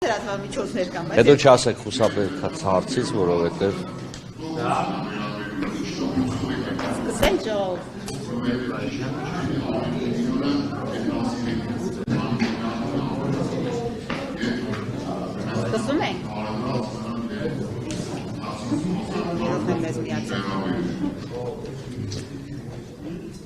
լրատվամիջոցներ կան, Հետո չասեք խուսափեք հարցից, որովհետև սկսենք ժողով։ Սկսում ենք։ Մեզ միացել։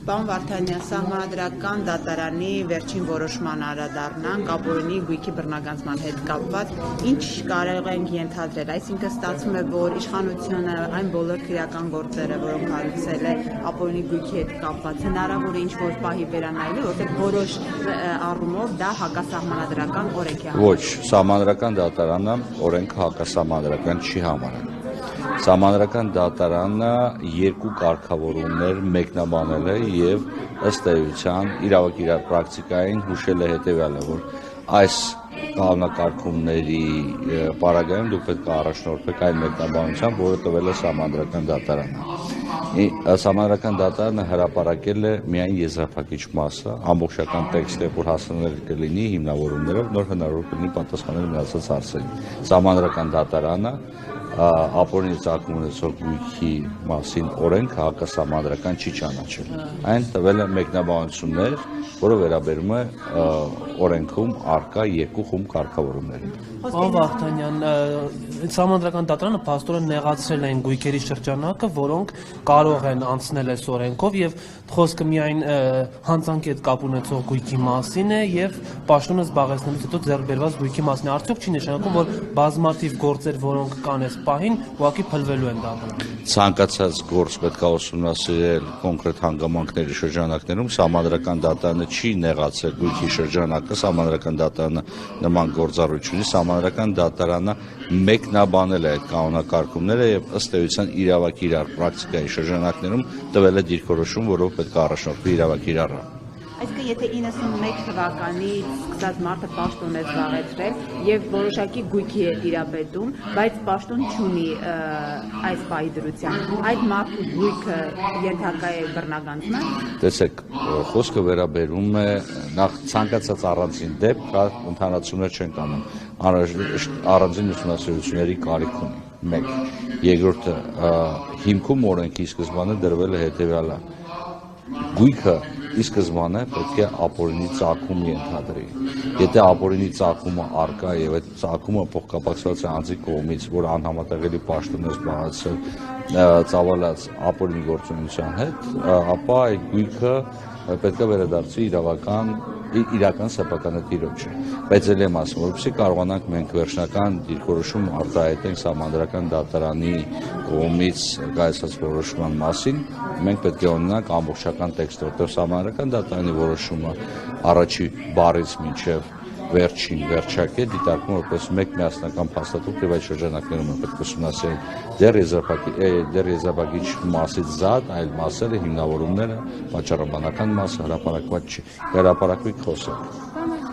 Պարոն Վարդանյան, Սահմանադրական դատարանի վերջին որոշման անդրադառնանք ապօրինի գույքի բռնագանձման հետ կապված, ինչ կարող ենք ենթադրել, այսինքն ստացվում է, որ իշխանությունը այն բոլոր քրեական գործերը, որոնք հարուցել է ապօրինի գույքի հետ կապված, հնարավոր է ինչ-որ պահի վերանայելու, որտեղ որոշ առումով դա հակասահմանադրական օրենք է։ Ոչ, Սահմանադրական դատարանը օրենքը հակասահմանադրական չի համարել։ Սահմանադրական դատարանը երկու կարգավորումներ մեկնաբանել է եւ ըստ էության իրավական պրակտիկային հուշել է հետեւյալը, որ այս կանոնակարգումների պարագայում դուք պետք է առաջնորդվեք այն մեկնաբանությամբ, որը տվել է Սահմանադրական դատարանը։ Սահմանադրական դատարանը հրապարակել է միայն եզրափակիչ մասը, ամբողջական տեքստը, որ հասանել կլինի հիմնավորումներով, նոր հնարավոր կլինի պատասխանել մնացած հարցերին։ Սահմանադրական դատարանը ապօրինի ծագում ունեցող գույքի մասին օրենքը հակասահմանադրական չի ճանաչել։ Այն տվել է մեկնաբանություններ, որը վերաբերում է օրենքում առկա երկու խումբ կարգավորումներին։ Պարոն Վարդանյան, Սահմանադրական դատարանը փաստորեն նեղացրել են գույքերի շրջանակը, որոնք կարող են անցնել այս օրենքով եւ խոսքը միայն հանցանքի հետ կապ ունեցող գույքի մասին է եւ պաշտոնը զբաղեցնելուց հետո ձեռք բերված գույքի մասին։ Արդյոք չի նշանակում, որ բազմաթիվ գործեր, որոնք կան այս պահին, ուղղակի փլվելու են դառնում։ Ցանկացած գործ պետք է ուսումնասիրել կոնկրետ հանգամանքների շրջանակներում, Սահմանադրական դատարանը չի նեղացել գույքի շրջանակը, Սահմանադրական դատարանը նման գործառույթ ունի, Սահմանադրական դատարանը մեկնաբանել է այդ կանոնակարգումները եւ ըստ էության իրավական պրակտիկայի շրջանակներում տվել է դիրքորոշում, որով պետք է առաջնորդվի իրավական Այսինքն, եթե 91 թվականից սկսած մարդը պաշտոն է զբաղեցրել եւ որոշակի գույքի է տիրապետում, բայց պաշտոն չունի այս պահի դրությամբ, այդ մարդու գույքը ենթակա է բռնագանձման։ Տեսեք, խոսքը վերաբերում է նախ ցանկացած առանձին դեպք, ընդհանրացումներ չեն կանում, առանձին ուսումնասիրությունների կարիք ունի։ 1. Երկրորդը, հիմքում օրենքի սկզբանը դրվել է հետեւյալը. գույքը ի սկզբանե պետք է ապօրինի ծագում ենթադրի։ Եթե ապօրինի ծագումը առկա եւ այդ ծագումը փոխկապակցված է անձի կողմից, որ անհամատեղելի պաշտոն է զբաղեցրել ծավալած ապօրինի գործունեության հետ, ապա այդ գույքը պետք է վերադարձվի իրական սեփականատիրոջը։ Բայց էլ եմ ասում, որպեսզի կարողանանք մենք վերջնական դիրքորոշում արտահայտենք Սահմանադրական դատարանի կողմից կայացած որոշման մասին, մենք պետք է ունենանք ամբողջական տեքստ, որտեղ Սահմանադրական դատարանի որոշումը առաջի բառից մինչև վերջին վերջակետ դիտարկվում որպես մեկ միասնական փաստաթուղթ եւ այդ շրջանակներում պետք է ուսումնասիրել դեռ եզրափակիչ մասից զատ այլ մասերը, հիմնավորումները, պատճառաբանական մասը հրապարակված չի, հրապարակվի խոսեք։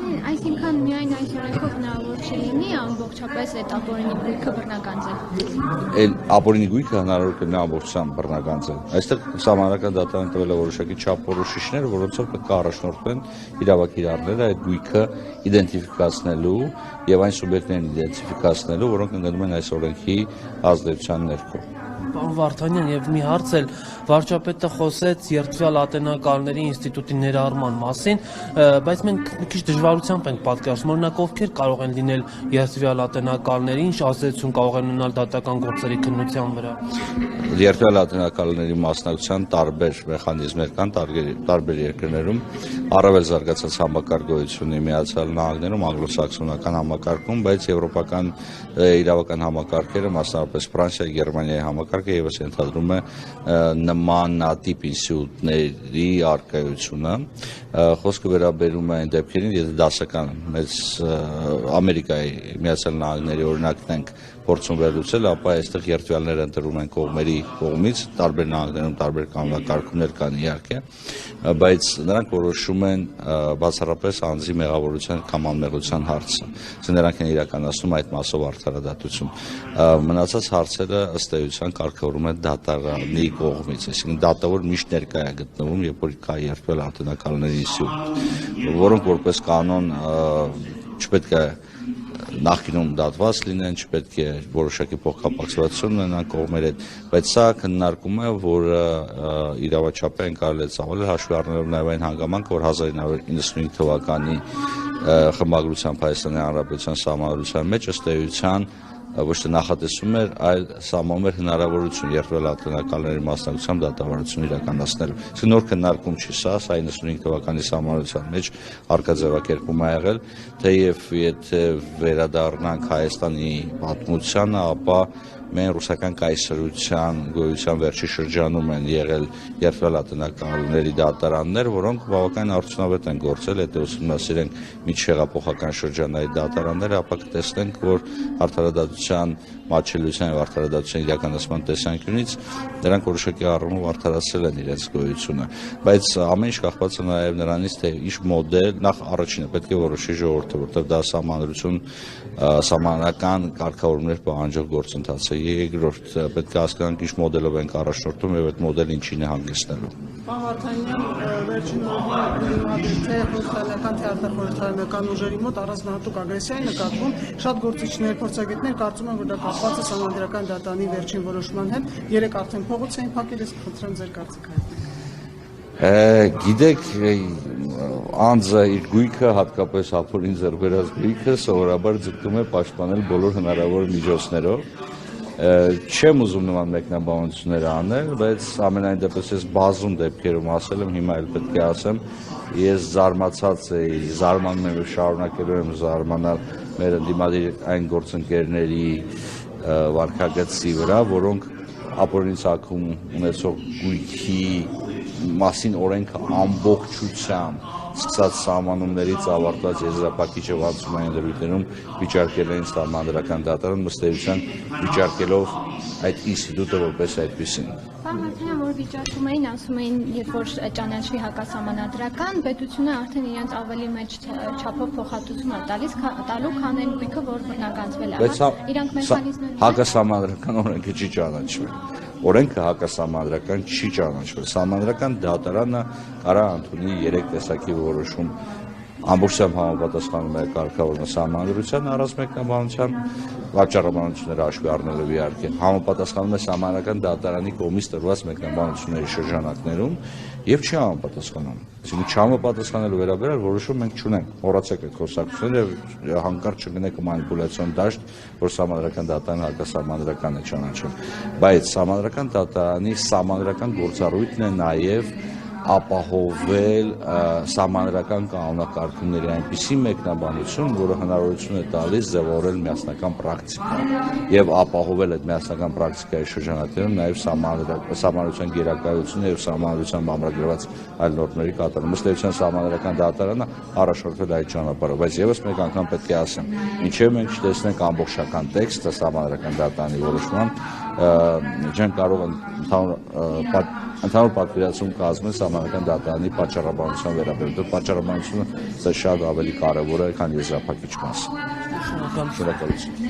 Այսինքն միայն այս օրենքով հնարավոր չի լինի ամբողջապես այդ ապօրինի գույքը բռնագանձել։ Ապօրինի գույքը հնարավոր կլինի ամբողջությամբ բռնագանձել։ Այստեղ Սահմանադրական դատարանը տվել է որոշակի չափորոշիչներ, որոնցով պետք է առաջնորդվեն իրավակիրառները այդ գույքը իդենտիֆիկացնելու եւ այն սուբյեկտներին իդենտիֆիկացնելու, որոնք ընկնում են այս օրենքի ազդեցության ներքո։ Պարոն Վարդանյան, եւ մի հարց էլ վարչապետը խոսեց երթվյալ ատենակալների ինստիտուտի ներառման մասին, բայց մենք մի քիչ դժվարությամբ ենք պատկերացնում, օրինակ ովքեր կարող են լինել երթվյալ ատենակալների, ինչ ազդեցություն կարող են ունենալ դատական գործերի քննության վրա։ Երթվյալ ատենակալների մասնակցության տարբեր մեխանիզմներ կան տարբեր երկրներում, առավել զարգացած համակարգ գոյություն ունի Միացյալ Նահանգներում, անգլոսաքսոնական համակարգում, բայց եվրոպական իրավական համակարգերը, մասնավորապես Ֆրանսիայի, Գերմանիայի համակարգը եւս ենթադրում է նմանատիպ ինստիտուտների առկայությունը։ Խոսքը վերաբերում է այն դեպքերին, եթե դասական մեծ Ամերիկայի Միացյալ Նահանգների օրինակն ենք փորձում վերլուծել, ապա այստեղ երթվյալները ընտրվում են կողմերի կողմից, տարբեր նահանգներում տարբեր կանոնակարգումներ կան իհարկե, բայց նրանք որոշում են բացառապես անձի մեղավորության կամ անմեղության հարցը։ Նրանք են իրականացնում այդ մասով արդարադատություն։ Մնացած հարցերը ըստ էության կարգավորում են դատարանի կողմից, այսինքն դատավոր միշտ ներկա է գտնվում, երբ որ կա երթվյալ ատենակալների ինստիտուտ, որոնք որպես կանոն չպետք է նախկինում դատված լինեն, չպետք է որոշակի փոխկապակցություն ունենան կողմերի հետ, բայց սա քննարկում է, որ իրավաչափը են կարելի է ծավալել հաշվի առնելով նաև այն հանգամանքը, որ 1995 թվականի խմբագրությամբ Հայաստանի Հանրապետության սահմանադրության մեջ ըստ էության ոչ թե նախատեսում էր, այլ սահմանում էր հնարավորություն երթվելատնակալների մասնակցությամբ դատավարություն իրականացնելու։ Իսկ նոր քննարկում չի սա 95 թվականի սահմանադրության մեջ հարկաձևակերպում է եղել, թեև եթե վերադառնանք Հայաստանի պատմությանը, ապա մենք ռուսական կայսրության գոյության վերջի շրջանում են եղել երթվելատնակալների դատարաններ, որոնք բավականին արդյունավետ են գործել, եթե ուսումնասիրենք միջհեղափոխական շրջանների դատարանները, ապա կտեսնենք, որ արդարադատության մատչելիության եւ արդարադատության իրականացման տեսանկյունից նրանք որոշակի առումով արդարացրել են իրենց գոյությունը, բայց ամեն ինչ կախված է նաեւ նրանից, թե ինչ մոդել, նախ առաջինը պետք է որոշի ժողովուրդը, որտեղ դա սահմանական կարգավորումներ պահանջող գործընթաց է, երկրորդ պետք է հասկանանք ինչ մոդելով ենք առաջնորդում եւ այդ մոդելը ինչին է հանգեցնելու։ Պարոն Վարդանյան, վերջին օրերին թե ռուսական թե արտախորհրդարանական ուժերի մոտ առանձնահատուկ ագրեսիա է նկատվում, շատ գործիչներ, փորձագետներ կարծում են, որ դա կապված է Սահմանադրական դատարանի վերջին որոշման հետ, երեք արդեն փողոց էին փակել, ես կխնդրեմ ձեր կարծիքը։ Գիտեք, անձը իր գույքը, հատկապես հափորին ձեռբերած գույքը սովորաբար ձգտում է պաշտպանել բոլոր հնարավոր միջոցներով։ Չեմ ուզում նման մեկնաբանություններ անել, բայց ամենայն դեպս ես բազում դեպքերում ասել եմ, հիմա էլ պետք է ասեմ, ես զարմացած էի, զարմանում եմ եւ շարունակելու եմ զարմանալ մեր ընդդիմադիր այն գործընկերների վարքագծի վրա, որոնք ապօրինի ցակում ունեցող գույքի մասին օրենքը ամբողջությամբ սկսած սահմանումներից ավարտած եզրափակիչ եւ անցումային դեպքերում վիճարկել են Սահմանադրական դատարան, ըստ էության վիճարկելով այդ ինստիտուտը որպես այդպիսին։ Պարոն Վարդանյան, որ վիճակում էին, ասում էին, երբ որ ճանաչվի հակասահմանադրական, պետությունը արդեն իրենց ավելի մեծ չափով փոխհատուցում է տալու, քան այն գույքը, որ բռնագանձվել է։ Իրանք մեխանիզմներ հակասահմանադրական օրենքը չի ճանաչվել։ Օրենքը հակասահմանադրական չի ճանաչվել։ Սահմանադրական դատարանը կարա ընդունի 3 տեսակի որոշում, ամբողջությամբ համապատասխանում է կարգավորումը սահմանադրության առանց մեկնաբանության, վաճառականությունները հաշվի առնելով իհարկե, համապատասխանում է Սահմանադրական դատարանի կողմից տրված մեկնաբանությունների շրջանակներում եւ չի համապատասխանում։ Այսինքն չհամապատասխանելու վերաբերյալ որոշում մենք չունենք։ Մոռացեք այդ խոսակցությունները եւ հանկարծ չգնեք մանիպուլյացիոն դաշտ, որ Սահմանադրական դատարանը հակասահմանադրական է ճանաչել։ Բայց Սահմանադրական դատարանի սահմանադրական գործառույթն է նաեւ ապահովել սահմանադրական կանոնակարգումների այնպիսի մեկնաբանություն, որը հնարավորություն է տալիս ձևավորել միասնական պրակտիկա եւ ապահովել այդ միասնական պրակտիկայի շրջանակներում նաեւ սահմանադրության գերակայությունը եւ սահմանադրությամբ ամրագրված այլ նորմերի կատարումը։ Ըստ էության Սահմանադրական դատարանը առաջնորդվել այդ ճանապարհով, բայց եւս մեկ անգամ պետք է ասեմ, ինչեւ մենք չտեսնենք ամբողջական տեքստը Սահմանադրական դատարանի որոշման, չեն կարող ընդհանուր պատվիրացում կազմել Սահմանադրական դատարանի պատճառաբանության վերաբերյալ։ Պատճառաբանությունը սա շատ ավելի կարևոր է, քան եզրափակիչ մասը։ Շնորհակալություն։